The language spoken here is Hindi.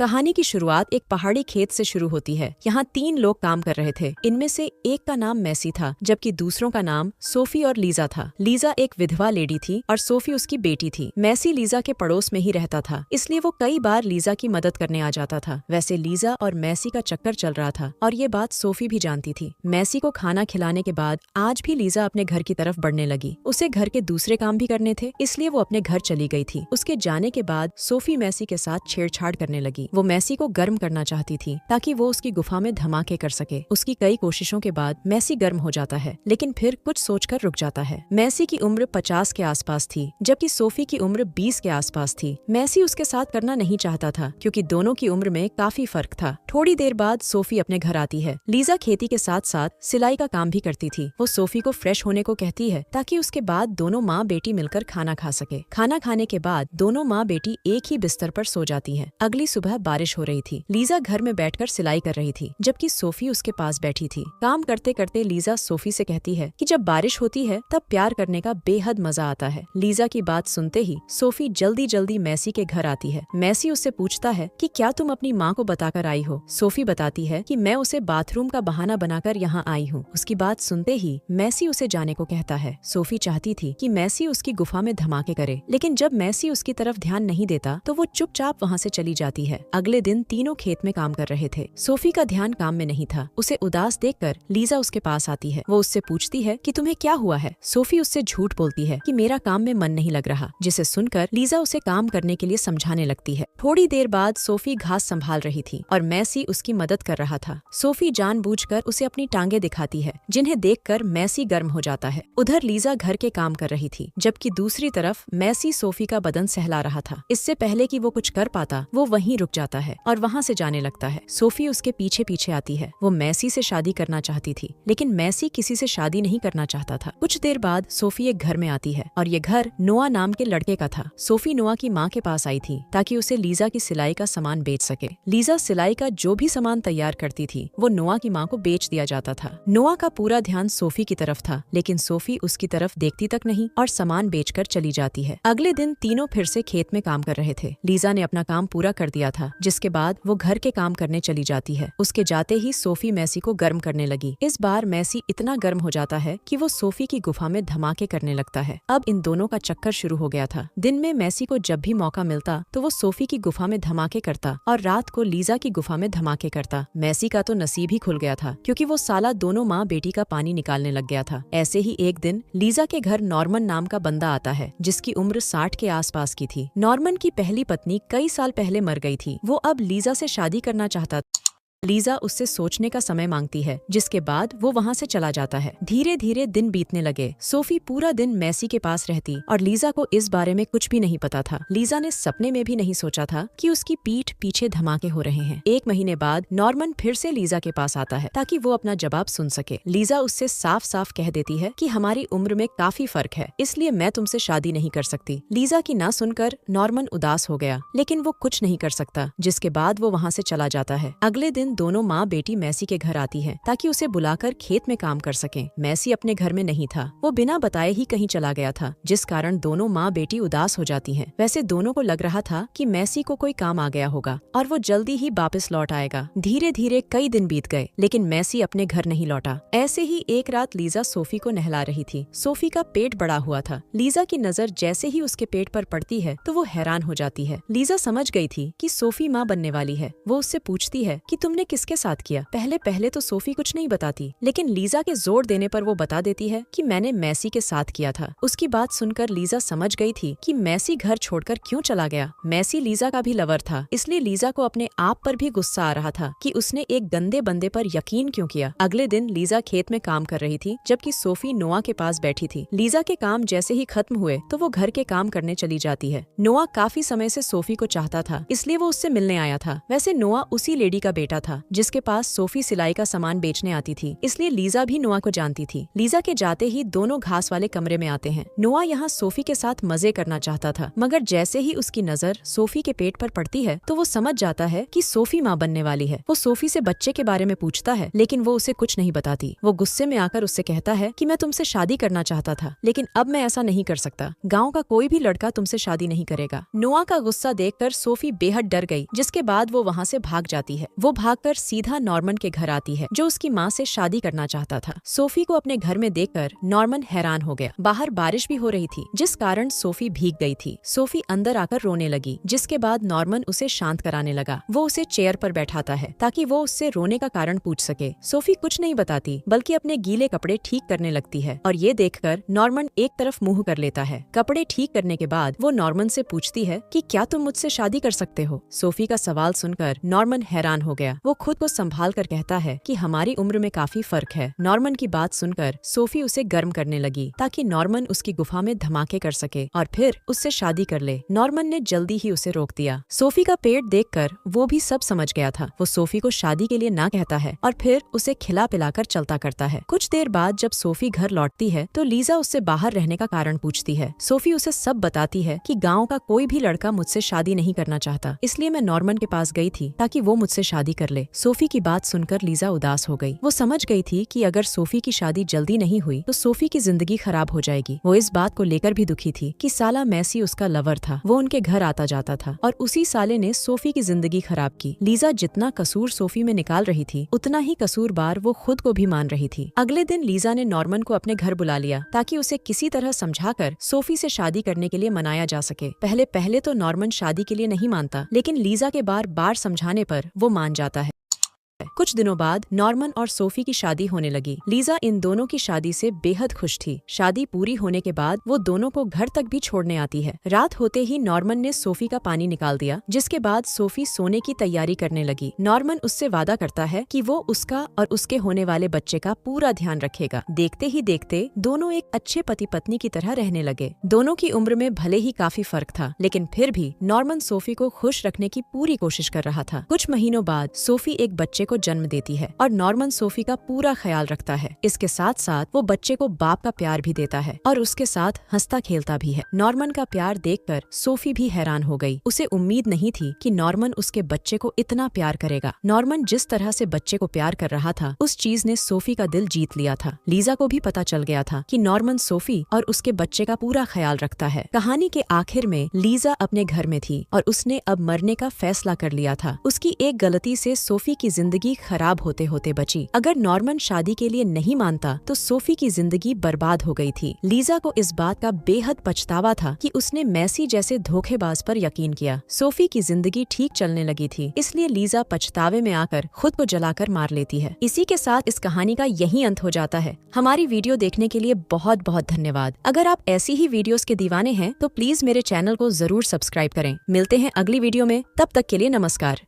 कहानी की शुरुआत एक पहाड़ी खेत से शुरू होती है। यहाँ 3 लोग काम कर रहे थे। इनमें से एक का नाम मैसी था, जबकि दूसरों का नाम सोफी और लीजा था। लीजा एक विधवा लेडी थी और सोफी उसकी बेटी थी। मैसी लीजा के पड़ोस में ही रहता था, इसलिए वो कई बार लीजा की मदद करने आ जाता था। वैसे लीजा और मैसी का चक्कर चल रहा था और ये बात सोफी भी जानती थी। मैसी को खाना खिलाने के बाद आज भी लीजा अपने घर की तरफ बढ़ने लगी। उसे घर के दूसरे काम भी करने थे, इसलिए वो अपने घर चली गई थी। उसके जाने के बाद सोफी मैसी के साथ छेड़छाड़ करने लगी। वो मैसी को गर्म करना चाहती थी ताकि वो उसकी गुफा में धमाके कर सके। उसकी कई कोशिशों के बाद मैसी गर्म हो जाता है, लेकिन फिर कुछ सोचकर रुक जाता है। मैसी की उम्र 50 के आसपास थी, जबकि सोफी की उम्र 20 के आसपास थी। मैसी उसके साथ करना नहीं चाहता था क्योंकि दोनों की उम्र में काफी फर्क था। थोड़ी देर बाद सोफी अपने घर आती है। लीजा खेती के साथ साथ सिलाई का काम भी करती थी। वो सोफी को फ्रेश होने को कहती है ताकि उसके बाद दोनों माँ बेटी मिलकर खाना खा सके। खाना खाने के बाद दोनों माँ बेटी एक ही बिस्तर पर सो जाती है। अगली सुबह बारिश हो रही थी। लीजा घर में बैठकर सिलाई कर रही थी, जबकि सोफी उसके पास बैठी थी। काम करते करते लीजा सोफी से कहती है कि जब बारिश होती है तब प्यार करने का बेहद मजा आता है। लीजा की बात सुनते ही सोफी जल्दी जल्दी मैसी के घर आती है। मैसी उससे पूछता है कि क्या तुम अपनी माँ को बताकर आई हो। सोफी बताती है कि मैं उसे बाथरूम का बहाना बनाकर यहाँ आई हूँ। उसकी बात सुनते ही मैसी उसे जाने को कहता है। सोफी चाहती थी कि मैसी उसकी गुफा में धमाके करे, लेकिन जब मैसी उसकी तरफ ध्यान नहीं देता तो वो चुपचाप वहाँ से चली जाती है। अगले दिन तीनों खेत में काम कर रहे थे। सोफी का ध्यान काम में नहीं था। उसे उदास देखकर लीजा उसके पास आती है। वो उससे पूछती है कि तुम्हें क्या हुआ है। सोफी उससे झूठ बोलती है कि मेरा काम में मन नहीं लग रहा, जिसे सुनकर लीजा उसे काम करने के लिए समझाने लगती है। थोड़ी देर बाद सोफी घास संभाल रही थी और मैसी उसकी मदद कर रहा था। सोफी जानबूझकर उसे अपनी टांगे दिखाती है, जिन्हें देखकर मैसी गर्म हो जाता है। उधर लीजा घर के काम कर रही थी, जबकि दूसरी तरफ मैसी सोफी का बदन सहला रहा था। इससे पहले कि वो कुछ कर पाता, वो वहीं रुक जाता है और वहाँ से जाने लगता है। सोफी उसके पीछे पीछे आती है। वो मैसी से शादी करना चाहती थी, लेकिन मैसी किसी से शादी नहीं करना चाहता था। कुछ देर बाद सोफी एक घर में आती है और ये घर नोआ नाम के लड़के का था। सोफी नोआ की माँ के पास आई थी ताकि उसे लीजा की सिलाई का सामान बेच सके। लीजा सिलाई का जो भी सामान तैयार करती थी वो नोआ की माँ को बेच दिया जाता था। नोआ का पूरा ध्यान सोफी की तरफ था, लेकिन सोफी उसकी तरफ देखती तक नहीं और सामान बेचकर चली जाती है। अगले दिन तीनों फिर से खेत में काम कर रहे थे। लीजा ने अपना काम पूरा कर दिया था, जिसके बाद वो घर के काम करने चली जाती है। उसके जाते ही सोफी मैसी को गर्म करने लगी। इस बार मैसी इतना गर्म हो जाता है कि वो सोफी की गुफा में धमाके करने लगता है। अब इन दोनों का चक्कर शुरू हो गया था। दिन में मैसी को जब भी मौका मिलता तो वो सोफी की गुफा में धमाके करता और रात को लीजा की गुफा में धमाके करता। मैसी का तो नसीब ही खुल गया था, क्योंकि वो साला दोनों माँ बेटी का पानी निकालने लग गया था। ऐसे ही एक दिन लीजा के घर नॉर्मन नाम का बंदा आता है, जिसकी उम्र 60 के आसपास की थी। नॉर्मन की पहली पत्नी कई साल पहले मर गई थी। वो अब लीजा से शादी करना चाहता। लीजा उससे सोचने का समय मांगती है, जिसके बाद वो वहाँ से चला जाता है। धीरे धीरे दिन बीतने लगे। सोफी पूरा दिन मैसी के पास रहती और लीजा को इस बारे में कुछ भी नहीं पता था। लीजा ने सपने में भी नहीं सोचा था कि उसकी पीठ पीछे धमाके हो रहे हैं। 1 महीने बाद नॉर्मन फिर से लीजा के पास आता है ताकि वो अपना जवाब सुन सके। लीजा उससे साफ साफ कह देती है कि हमारी उम्र में काफी फर्क है, इसलिए मैं तुमसे शादी नहीं कर सकती। लीजा की ना सुनकर नॉर्मन उदास हो गया, लेकिन वो कुछ नहीं कर सकता, जिसके बाद वो वहाँ से चला जाता है। अगले दिन दोनों माँ बेटी मैसी के घर आती हैं ताकि उसे बुलाकर खेत में काम कर सकें। मैसी अपने घर में नहीं था। वो बिना बताए ही कहीं चला गया था, जिस कारण दोनों माँ बेटी उदास हो जाती हैं। वैसे दोनों को लग रहा था कि मैसी को कोई काम आ गया होगा और वो जल्दी ही वापस लौट आएगा। धीरे धीरे कई दिन बीत गए, लेकिन मैसी अपने घर नहीं लौटा। ऐसे ही एक रात लीजा सोफी को नहला रही थी। सोफी का पेट बड़ा हुआ था। लीजा की नजर जैसे ही उसके पेट पर पड़ती है तो वो हैरान हो जाती है। लीजा समझ गई थी कि सोफी माँ बनने वाली है। वो उससे पूछती है कि तुमने किसके साथ किया। पहले तो सोफी कुछ नहीं बताती, लेकिन लीजा के जोर देने पर वो बता देती है कि मैंने मैसी के साथ किया था। उसकी बात सुनकर लीजा समझ गई थी कि मैसी घर छोड़कर क्यों चला गया। मैसी लीजा का भी लवर था, इसलिए लीजा को अपने आप पर भी गुस्सा आ रहा था कि उसने एक गंदे बंदे पर यकीन क्यों किया। अगले दिन लीजा खेत में काम कर रही थी, जबकि सोफी नोआ के पास बैठी थी। लीजा के काम जैसे ही खत्म हुए तो वो घर के काम करने चली जाती है। नोआ काफी समय से सोफी को चाहता था, इसलिए वो उससे मिलने आया था। वैसे नोआ उसी लेडी का बेटा था जिसके पास सोफी सिलाई का सामान बेचने आती थी, इसलिए लीजा भी नोआ को जानती थी। लीजा के जाते ही दोनों घास वाले कमरे में आते हैं। नोआ यहाँ सोफी के साथ मजे करना चाहता था, मगर जैसे ही उसकी नजर सोफी के पेट पर पड़ती है तो वो समझ जाता है कि सोफी माँ बनने वाली है। वो सोफी से बच्चे के बारे में पूछता है, लेकिन वो उसे कुछ नहीं बताती। वो गुस्से में आकर उससे कहता है कि मैं तुमसे शादी करना चाहता था, लेकिन अब मैं ऐसा नहीं कर सकता। गाँव का कोई भी लड़का तुमसे शादी नहीं करेगा। नोआ का गुस्सा देखकर सोफी बेहद डर गई, जिसके बाद वो वहाँ से भाग जाती है। वो भागकर सीधा नॉर्मन के घर आती है, जो उसकी माँ से शादी करना चाहता था। सोफी को अपने घर में देखकर नॉर्मन हैरान हो गया। बाहर बारिश भी हो रही थी, जिस कारण सोफी भीग गई थी। सोफी अंदर आकर रोने लगी, जिसके बाद नॉर्मन उसे शांत कराने लगा। वो उसे चेयर पर बैठाता है ताकि वो उससे रोने का कारण पूछ सके। सोफी कुछ नहीं बताती, बल्कि अपने गीले कपड़े ठीक करने लगती है, और ये देखकर नॉर्मन एक तरफ मुंह कर लेता है। कपड़े ठीक करने के बाद वो नॉर्मन से पूछती है कि क्या तुम मुझसे शादी कर सकते हो? सोफी का सवाल सुनकर नॉर्मन हैरान हो गया। वो खुद को संभाल कर कहता है कि हमारी उम्र में काफी फर्क है। नॉर्मन की बात सुनकर सोफी उसे गर्म करने लगी ताकि नॉर्मन उसकी गुफा में धमाके कर सके और फिर उससे शादी कर ले। नॉर्मन ने जल्दी ही उसे रोक दिया। सोफी का पेट देखकर वो भी सब समझ गया था। वो सोफी को शादी के लिए ना कहता है और फिर उसे खिला पिलाकर चलता करता है। कुछ देर बाद जब सोफी घर लौटती है तो लीजा उससे बाहर रहने का कारण पूछती है। सोफी उसे सब बताती है कि गाँव का कोई भी लड़का मुझसे शादी नहीं करना चाहता, इसलिए मैं नॉर्मन के पास गई थी ताकि वो मुझसे शादी कर ले। सोफी की बात सुनकर लीजा उदास हो गई। वो समझ गई थी कि अगर सोफी की शादी जल्दी नहीं हुई तो सोफी की जिंदगी खराब हो जाएगी। वो इस बात को लेकर भी दुखी थी कि साला मैसी उसका लवर था। वो उनके घर आता जाता था और उसी साले ने सोफी की जिंदगी खराब की। लीजा जितना कसूर सोफी में निकाल रही थी, उतना ही कसूरबार वो खुद को भी मान रही थी। अगले दिन लीजा ने नॉर्मन को अपने घर बुला लिया ताकि उसे किसी तरह समझाकर सोफी से शादी करने के लिए मनाया जा सके। पहले तो नॉर्मन शादी के लिए नहीं मानता, लेकिन लीजा के बार बार समझाने पर वो मान जाता है। कुछ दिनों बाद नॉर्मन और सोफी की शादी होने लगी। लीजा इन दोनों की शादी से बेहद खुश थी। शादी पूरी होने के बाद वो दोनों को घर तक भी छोड़ने आती है। रात होते ही नॉर्मन ने सोफी का पानी निकाल दिया, जिसके बाद सोफी सोने की तैयारी करने लगी। नॉर्मन उससे वादा करता है कि वो उसका और उसके होने वाले बच्चे का पूरा ध्यान रखेगा। देखते ही देखते दोनों एक अच्छे पति पत्नी की तरह रहने लगे। दोनों की उम्र में भले ही काफी फर्क था, लेकिन फिर भी नॉर्मन सोफी को खुश रखने की पूरी कोशिश कर रहा था। कुछ महीनों बाद सोफी एक बच्चे को जन्म देती है और नॉर्मन सोफी का पूरा ख्याल रखता है। इसके साथ साथ वो बच्चे को बाप का प्यार भी देता है और उसके साथ हंसता खेलता भी है। नॉर्मन का प्यार देखकर सोफी भी हैरान हो गई। उसे उम्मीद नहीं थी कि नॉर्मन उसके बच्चे को इतना प्यार करेगा। नॉर्मन जिस तरह से बच्चे को प्यार कर रहा था, उस चीज ने सोफी का दिल जीत लिया था। लीजा को भी पता चल गया था कि नॉर्मन सोफी और उसके बच्चे का पूरा ख्याल रखता है। कहानी के आखिर में लीजा अपने घर में थी और उसने अब मरने का फैसला कर लिया था। उसकी एक गलती से सोफी की जिंदगी खराब होते होते बची। अगर नॉर्मन शादी के लिए नहीं मानता तो सोफी की जिंदगी बर्बाद हो गई थी। लीजा को इस बात का बेहद पछतावा था कि उसने मैसी जैसे धोखेबाज पर यकीन किया। सोफी की जिंदगी ठीक चलने लगी थी, इसलिए लीजा पछतावे में आकर खुद को जलाकर मार लेती है। इसी के साथ इस कहानी का यही अंत हो जाता है। हमारी वीडियो देखने के लिए बहुत बहुत धन्यवाद। अगर आप ऐसी ही वीडियोस के दीवाने हैं तो प्लीज मेरे चैनल को जरूर सब्सक्राइब करें। मिलते हैं अगली वीडियो में, तब तक के लिए नमस्कार।